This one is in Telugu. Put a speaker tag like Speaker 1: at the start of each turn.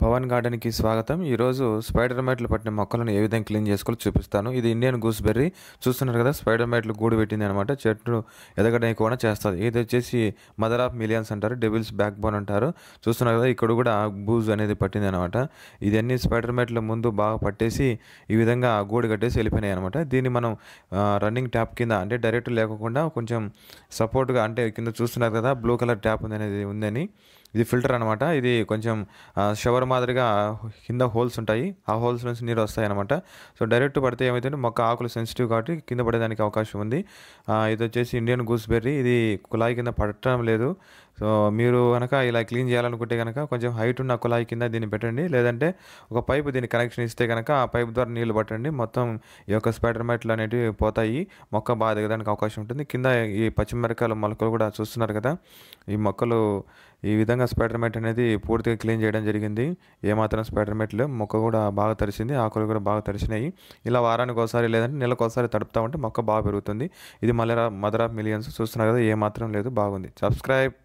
Speaker 1: పవన్ గార్డెన్‌కి స్వాగతం. ఈరోజు స్పైడర్ మైట్లు పట్టిన మొక్కలను ఏ విధంగా క్లీన్ చేసుకోవాలో చూపిస్తాను. ఇది ఇండియన్ గూస్‌బెర్రీ చూస్తున్నారు కదా! స్పైడర్ మైట్లు గూడు పెట్టిందనమాట. చెట్టు ఎదగడానికి కూడా చేస్తది. ఇదొచ్చేసి మదర్ ఆఫ్ మిలియన్స్ అంటారు. డెవిల్స్ బ్యాక్ బోన్ అంటారు. చూస్తున్నారు కదా! ఇక్కడ కూడా బూజ్ అనేది పట్టిందనమాట. ఇదన్నీ స్పైడర్ మైట్లు ముందు బాగా పట్టేసి ఈ విధంగా గూడు కట్టేసి వెళ్ళిపోయినాయనమాట. దీన్ని మనం రన్నింగ్ ట్యాప్ కింద అంటే డైరెక్ట్ లేకోకుండా కొంచెం సపోర్ట్‌గా అంటే కింద చూస్తున్నారు కదా! బ్లూ కలర్ ట్యాప్ ఉందని. ఇది ఫిల్టర్ అనమాట. ఇది కొంచెం షవర్ మాదిరిగా కింద హోల్స్ ఉంటాయి. ఆ హోల్స్ నుంచి నీరు వస్తాయన్నమాట. సో, డైరెక్ట్ పడితే ఏమైతుందంటే మొక్క ఆకులు సెన్సిటివ్ కాబట్టి కింద పడేదానికి అవకాశం ఉంది. ఇదొచ్చేసి ఇండియన్ గూస్‌బెర్రీ. ఇది కుళాయి కింద పడటం లేదు. సో, మీరు గనక ఇలా క్లీన్ చేయాలనుకుంటే గనక కొంచెం హైట్ ఉన్న కుళాయి కింద దీన్ని పెట్టండి. లేదంటే ఒక పైపు దీనికి కనెక్షన్ ఇస్తే గనక ఆ పైప్ ద్వారా నీళ్లు పట్టండి. మొత్తం ఈ యొక్క స్పైడర్ మైట్లు అనేటివి పోతాయి. మొక్క బాగా దిగడానికి అవకాశం ఉంటుంది. కింద ఈ పచ్చిమిరపకాయల మొలకలు కూడా చూస్తున్నారు కదా! ఈ మొక్కలు ఈ విధంగా స్పైడర్ మైట్ అనేది పూర్తిగా క్లీన్ చేయడం జరిగింది. ఏమాత్రం స్పైడర్ మైట్ లేవు. మొక్క కూడా బాగా తడిసింది. ఆకులు కూడా బాగా తడిసినాయి. ఇలా వారానికి ఒకసారి లేదంటే నెలకోసారి తడుపుతా ఉంటే మొక్క బాగా పెరుగుతుంది. ఇది మదర్ ఆఫ్ మిలియన్స్ చూస్తున్నారు కదా! ఏమాత్రం లేదు బాగుంది. సబ్స్క్రైబ్.